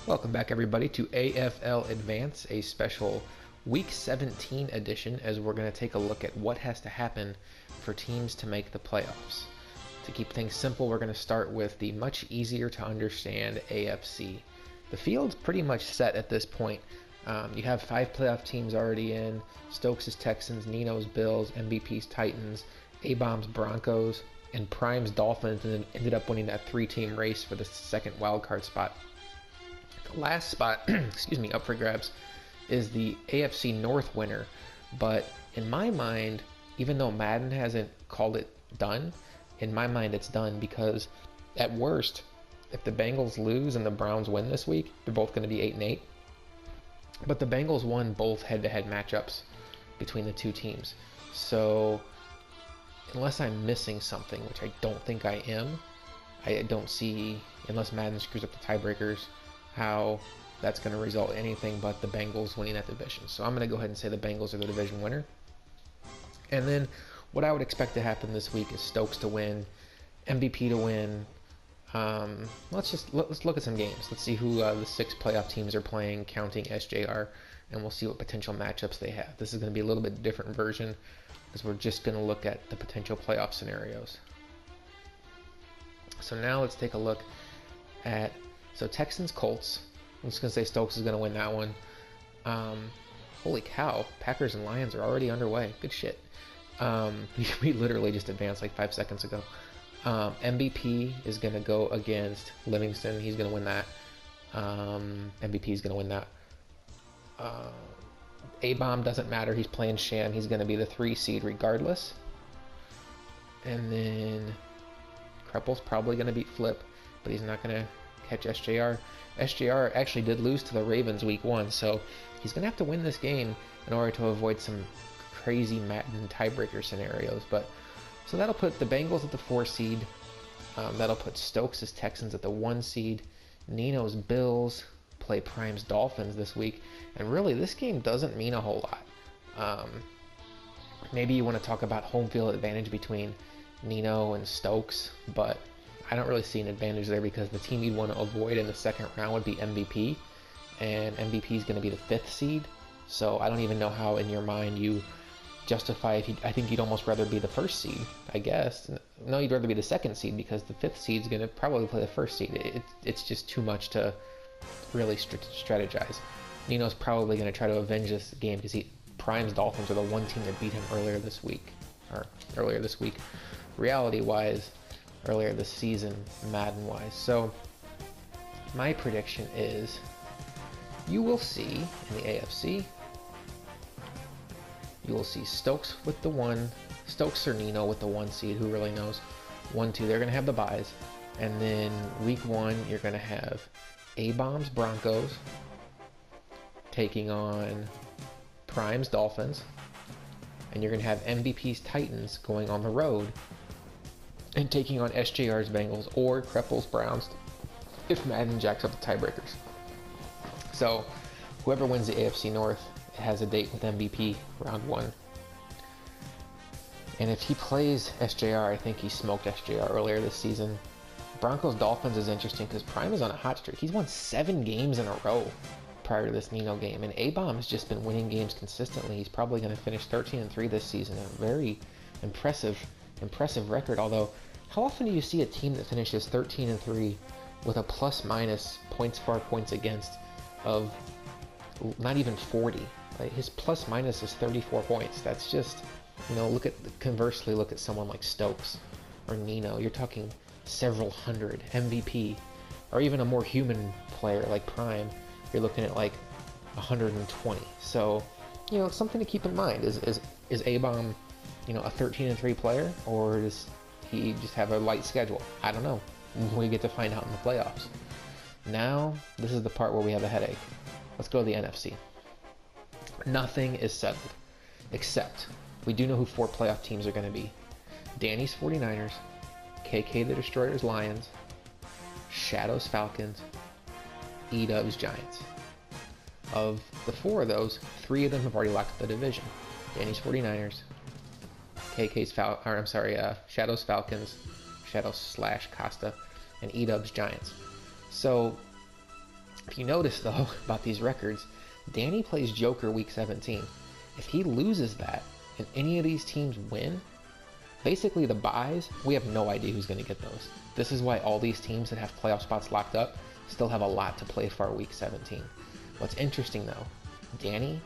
Welcome back, everybody, to AFL Advance, a special Week 17 edition, as we're going to take a look at what has to happen for teams to make the playoffs. To keep things simple, we're going to start with the much easier to understand AFC. The field's pretty much set at this point. You have 5 playoff teams already in: Stokes' Texans, Nino's Bills, MVP's Titans, A-Bomb's Broncos, and Prime's Dolphins, and then ended up winning that 3-team race for the second wildcard spot. The last spot, up for grabs is the AFC North winner. But in my mind, even though Madden hasn't called it done, in my mind it's done, because at worst, if the Bengals lose and the Browns win this week, they're both going to be 8-8. But the Bengals won both head-to-head matchups between the two teams. So unless I'm missing something, which I don't think I am, I don't see, unless Madden screws up the tiebreakers, how that's going to result in anything but the Bengals winning that division. So I'm going to go ahead and say the Bengals are the division winner. And then what I would expect to happen this week is Stokes to win, MVP to win. Let's look at some games. Let's see who the 6 playoff teams are playing, counting SJR, and we'll see what potential matchups they have. This is going to be a little bit different version, because we're just going to look at the potential playoff scenarios. So now let's take a look at Texans Colts. I'm just gonna say Stokes is gonna win that one. Holy cow! Packers and Lions are already underway. Good shit. We literally just advanced like 5 seconds ago. MVP is gonna go against Livingston. He's gonna win that. MVP is gonna win that. A-Bomb doesn't matter. He's playing Sham. He's gonna be the 3 seed regardless. And then Kreppel's probably gonna beat Flip, but he's not gonna catch SJR. SJR actually did lose to the Ravens week 1, so he's going to have to win this game in order to avoid some crazy Madden tiebreaker scenarios. But so that'll put the Bengals at the 4 seed. That'll put Stokes' Texans at the 1 seed. Nino's Bills play Prime's Dolphins this week. And really, this game doesn't mean a whole lot. Maybe you want to talk about home field advantage between Nino and Stokes, but I don't really see an advantage there, because the team you'd want to avoid in the second round would be MVP, and MVP is going to be the 5th seed. So I don't even know how in your mind you justify I think you'd almost rather be the 1st seed, I guess. No, you'd rather be the 2nd seed, because the 5th seed is going to probably play the 1st seed. It's just too much to really strategize. Nino's probably going to try to avenge this game, because Prime's Dolphins are the one team that beat him earlier this week. Reality-wise, earlier this season, Madden-wise. So my prediction is you will see in the AFC, you will see Stokes with the 1, Stokes or Nino with the 1 seed, who really knows. 1, 2, they're going to have the byes. And then week 1, you're going to have A-Bomb's Broncos taking on Prime's Dolphins. And you're going to have MVP's Titans going on the road and taking on SJR's Bengals or Kreppel's Browns if Madden jacks up the tiebreakers. So whoever wins the AFC North has a date with MVP round 1. And if he plays SJR, I think he smoked SJR earlier this season. Broncos Dolphins is interesting because Prime is on a hot streak. He's won 7 games in a row prior to this Nino game, and A-Bomb has just been winning games consistently. He's probably going to finish 13-3 this season, a very impressive record. Although, how often do you see a team that finishes 13-3 with a plus-minus points for, points against of not even 40? Like, his plus-minus is 34 points. That's just, conversely, look at someone like Stokes or Nino. You're talking several hundred. MVP, or even a more human player like Prime, you're looking at like 120. So, something to keep in mind. Is A-Bomb, a 13-3 player, or does he just have a light schedule? I don't know. We get to find out in the playoffs. Now, this is the part where we have a headache. Let's go to the NFC. Nothing is settled, except we do know who 4 playoff teams are going to be. Danny's 49ers, KK the Destroyer's Lions, Shadow's Falcons, E-Dub's Giants. Of the 4 of those, 3 of them have already locked the division. Danny's 49ers, Shadow's Falcons, Shadow / Costa, and E-Dub's Giants. So If you notice, though, about these records, Danny plays Joker week 17. If he loses that and any of these teams win, basically the buys, we have no idea who's going to get those. This is why all these teams that have playoff spots locked up still have a lot to play for week 17. What's interesting, though, Danny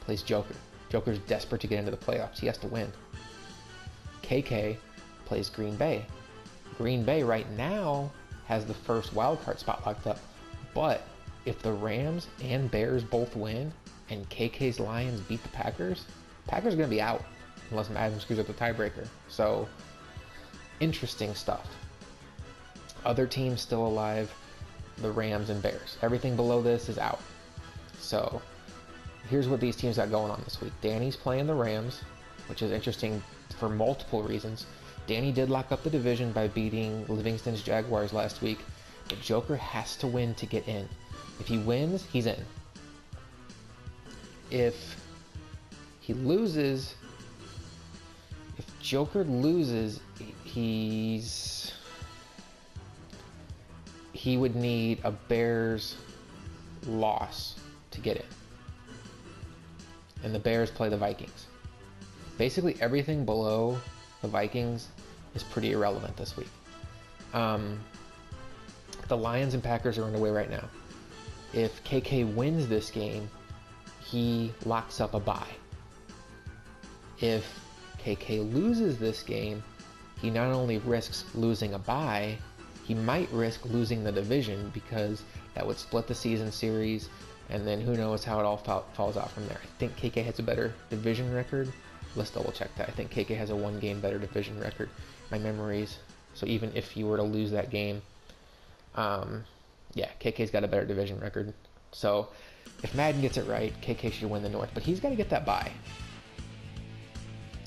plays Joker. Joker's desperate to get into the playoffs. He has to win. KK plays Green Bay. Green Bay right now has the first wildcard spot locked up. But if the Rams and Bears both win and KK's Lions beat the Packers are going to be out unless Madden screws up the tiebreaker. So, interesting stuff. Other teams still alive, the Rams and Bears. Everything below this is out. So, here's what these teams got going on this week. Danny's playing the Rams, which is interesting for multiple reasons. Danny did lock up the division by beating Livingston's Jaguars last week, but Joker has to win to get in. If he wins, he's in. If he loses, if Joker loses, he would need a Bears loss to get in. And the Bears play the Vikings. Basically everything below the Vikings is pretty irrelevant this week. The Lions and Packers are underway right now. If KK wins this game, he locks up a bye. If KK loses this game, he not only risks losing a bye, he might risk losing the division because that would split the season series, and then who knows how it all falls out from there. I think KK has a better division record. Let's double check that. I think KK has a 1-game better division record. My memories. So even if you were to lose that game, yeah, KK's got a better division record. So if Madden gets it right, KK should win the North, but he's got to get that bye.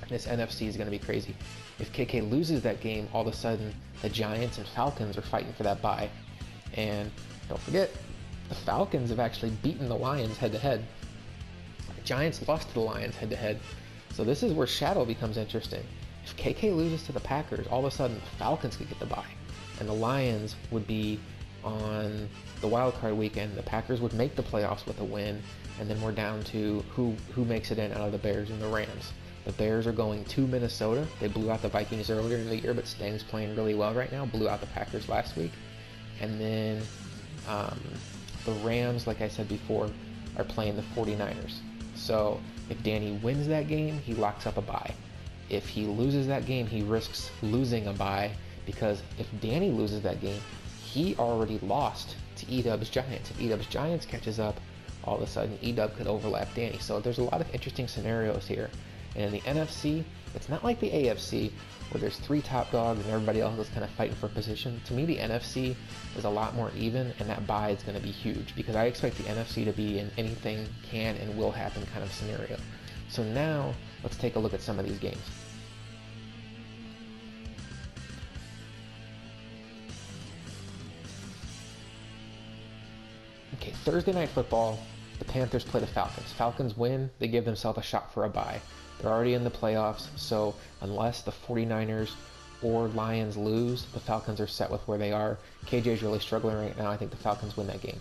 This NFC is going to be crazy. If KK loses that game, all of a sudden the Giants and Falcons are fighting for that bye. And don't forget, the Falcons have actually beaten the Lions head-to-head. The Giants lost to the Lions head-to-head. So this is where Shadow becomes interesting. If KK loses to the Packers, all of a sudden the Falcons could get the bye. And the Lions would be on the wild card weekend. The Packers would make the playoffs with a win, and then we're down to who makes it in out of the Bears and the Rams. The Bears are going to Minnesota. They blew out the Vikings earlier in the year, but Stang's playing really well right now. Blew out the Packers last week. And then the Rams, like I said before, are playing the 49ers. So if Danny wins that game, he locks up a bye. If he loses that game, he risks losing a bye, because if Danny loses that game, he already lost to Edub's Giants. If Edub's Giants catches up, all of a sudden Edub could overlap Danny. So there's a lot of interesting scenarios here. And in the NFC, it's not like the AFC where there's 3 top dogs and everybody else is kind of fighting for position. To me, the NFC is a lot more even, and that bye is going to be huge because I expect the NFC to be an anything can and will happen kind of scenario. So now, let's take a look at some of these games. Okay, Thursday Night Football, the Panthers play the Falcons. Falcons win, they give themselves a shot for a bye. They're already in the playoffs, so unless the 49ers or Lions lose, the Falcons are set with where they are. KJ's really struggling right now. I think the Falcons win that game.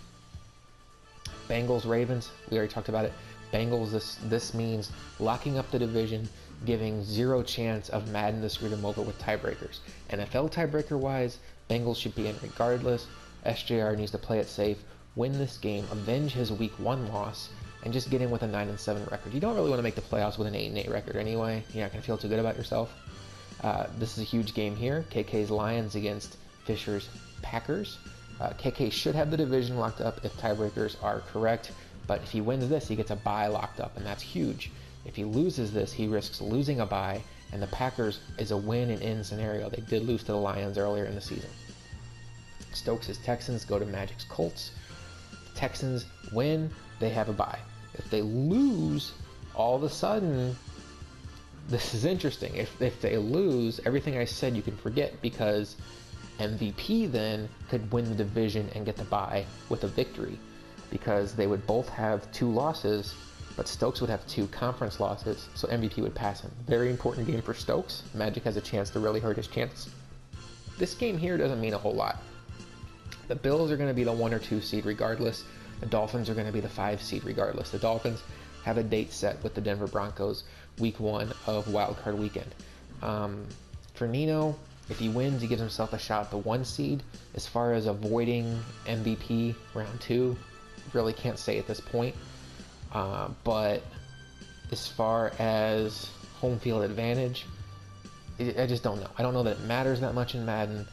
Bengals, Ravens, we already talked about it. Bengals, this means locking up the division, giving 0 chance of Madden to screw them over with tiebreakers. NFL tiebreaker-wise, Bengals should be in regardless. SJR needs to play it safe, win this game, avenge his week 1 loss, and just get in with a 9-7 record. You don't really want to make the playoffs with an 8-8 record anyway. You're not going to feel too good about yourself. This is a huge game here. KK's Lions against Fisher's Packers. KK should have the division locked up if tiebreakers are correct, but if he wins this, he gets a bye locked up, and that's huge. If he loses this, he risks losing a bye, and the Packers is a win and in scenario. They did lose to the Lions earlier in the season. Stokes' Texans go to Magic's Colts. Texans win, they have a bye. If they lose, all of a sudden, this is interesting. If they lose, everything I said you can forget, because MVP then could win the division and get the bye with a victory, because they would both have 2 losses, but Stokes would have 2 conference losses, so MVP would pass him. Very important game for Stokes. Magic has a chance to really hurt his chances. This game here doesn't mean a whole lot. The Bills are going to be the 1 or 2 seed regardless. The Dolphins are going to be the 5 seed regardless. The Dolphins have a date set with the Denver Broncos week 1 of wildcard weekend. For Nino, if he wins, he gives himself a shot at the 1 seed. As far as avoiding MVP round 2, really can't say at this point. But as far as home field advantage, I just don't know. I don't know that it matters that much in Madden,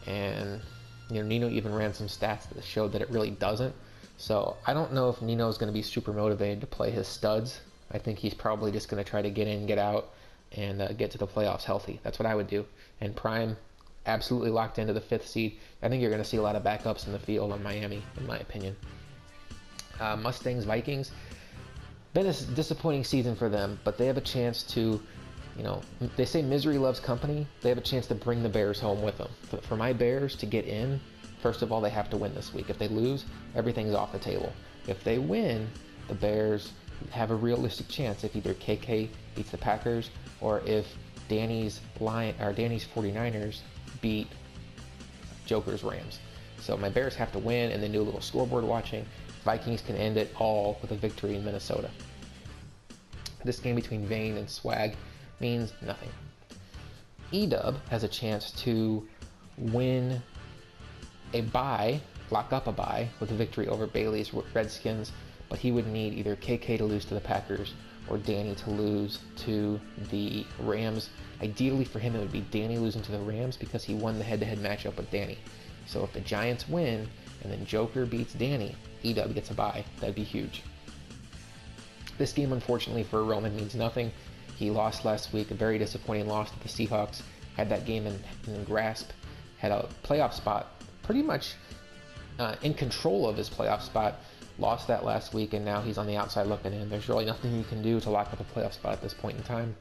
and Nino even ran some stats that showed that it really doesn't. So I don't know if Nino is going to be super motivated to play his studs. I think he's probably just going to try to get in, get out, and get to the playoffs healthy. That's what I would do. And Prime, absolutely locked into the 5th seed. I think you're going to see a lot of backups in the field on Miami, in my opinion. Mustangs, Vikings, been a disappointing season for them, but they have a chance to, they say misery loves company. They have a chance to bring the Bears home with them. For my Bears to get in, first of all, they have to win this week. If they lose, everything's off the table. If they win, the Bears have a realistic chance if either KK beats the Packers or if Danny's 49ers beat Joker's Rams. So my Bears have to win and then do a little scoreboard watching. Vikings can end it all with a victory in Minnesota. This game between Vane and Swag means nothing. Edub has a chance to win a bye, lock up a bye with a victory over Bailey's Redskins, but he would need either KK to lose to the Packers or Danny to lose to the Rams. Ideally for him, it would be Danny losing to the Rams because he won the head-to-head matchup with Danny. So if the Giants win and then Joker beats Danny, Edub gets a bye. That'd be huge. This game, unfortunately for Roman, means nothing. He lost last week, a very disappointing loss to the Seahawks. Had that game in grasp, had a playoff spot pretty much in control of his playoff spot. Lost that last week, and now he's on the outside looking in. There's really nothing you can do to lock up a playoff spot at this point in time.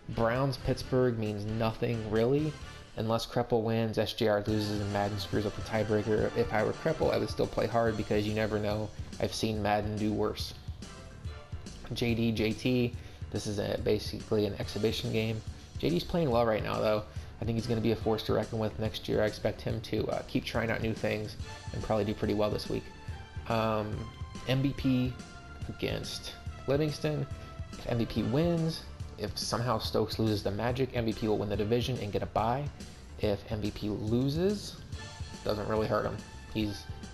Browns-Pittsburgh means nothing, really, unless Kreppel wins, SJR loses, and Madden screws up the tiebreaker. If I were Kreppel, I would still play hard because you never know. I've seen Madden do worse. JT, this is basically an exhibition game. JD's playing well right now, though. I think he's going to be a force to reckon with next year. I expect him to keep trying out new things and probably do pretty well this week. MVP against Livingston. If MVP wins, if somehow Stokes loses the Magic, MVP will win the division and get a bye. If MVP loses, doesn't really hurt him.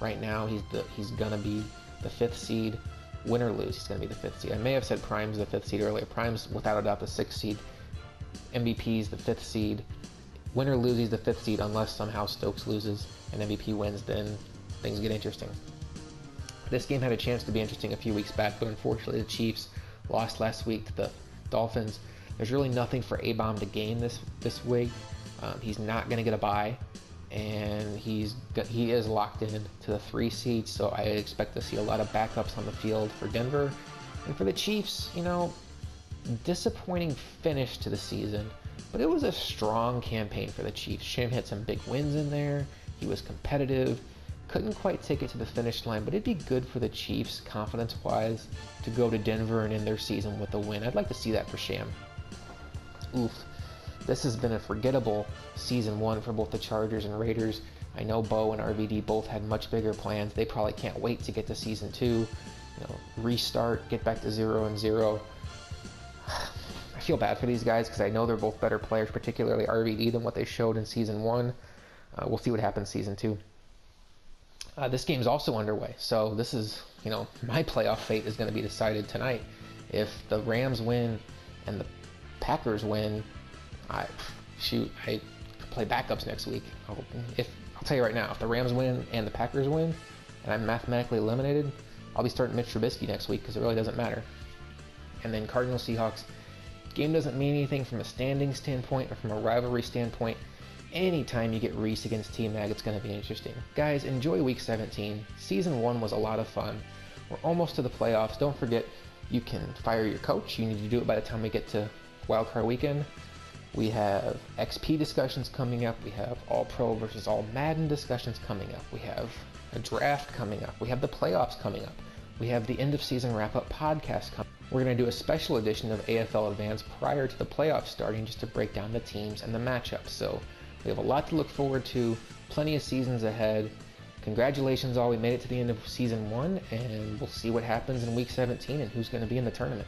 Right now he's gonna be the 5th seed. Win or lose, he's gonna be the 5th seed. I may have said Prime's the 5th seed earlier. Prime's without a doubt the 6th seed. MVP's the 5th seed. Win or lose, he's the 5th seed unless somehow Stokes loses and MVP wins. Then things get interesting. This game had a chance to be interesting a few weeks back, but unfortunately the Chiefs lost last week to the Dolphins. There's really nothing for A-Bomb to gain this week. He's not going to get a bye, and he is locked in to the 3 seed, so I expect to see a lot of backups on the field for Denver. And for the Chiefs, disappointing finish to the season, but it was a strong campaign for the Chiefs. Shim had some big wins in there. He was competitive. Couldn't quite take it to the finish line, but it'd be good for the Chiefs, confidence-wise, to go to Denver and end their season with a win. I'd like to see that for Sham. Oof. This has been a forgettable season 1 for both the Chargers and Raiders. I know Bo and RVD both had much bigger plans. They probably can't wait to get to season 2, restart, get back to 0-0. I feel bad for these guys because I know they're both better players, particularly RVD, than what they showed in season 1. We'll see what happens season 2. This game's also underway, so this is, my playoff fate is going to be decided tonight. If the Rams win and the Packers win, I play backups next week. I'll tell you right now, if the Rams win and the Packers win, and I'm mathematically eliminated, I'll be starting Mitch Trubisky next week because it really doesn't matter. And then Cardinals Seahawks, game doesn't mean anything from a standing standpoint or from a rivalry standpoint. Anytime you get Reese against T-Mag, it's going to be interesting. Guys, enjoy Week 17. Season 1 was a lot of fun. We're almost to the playoffs. Don't forget, you can fire your coach. You need to do it by the time we get to Wildcard Weekend. We have XP discussions coming up. We have All-Pro versus All-Madden discussions coming up. We have a draft coming up. We have the playoffs coming up. We have the end-of-season wrap-up podcast coming up. We're going to do a special edition of AFL Advance prior to the playoffs starting just to break down the teams and the matchups. So we have a lot to look forward to, plenty of seasons ahead, congratulations all. We made it to the end of season 1, and we'll see what happens in week 17 and who's going to be in the tournament.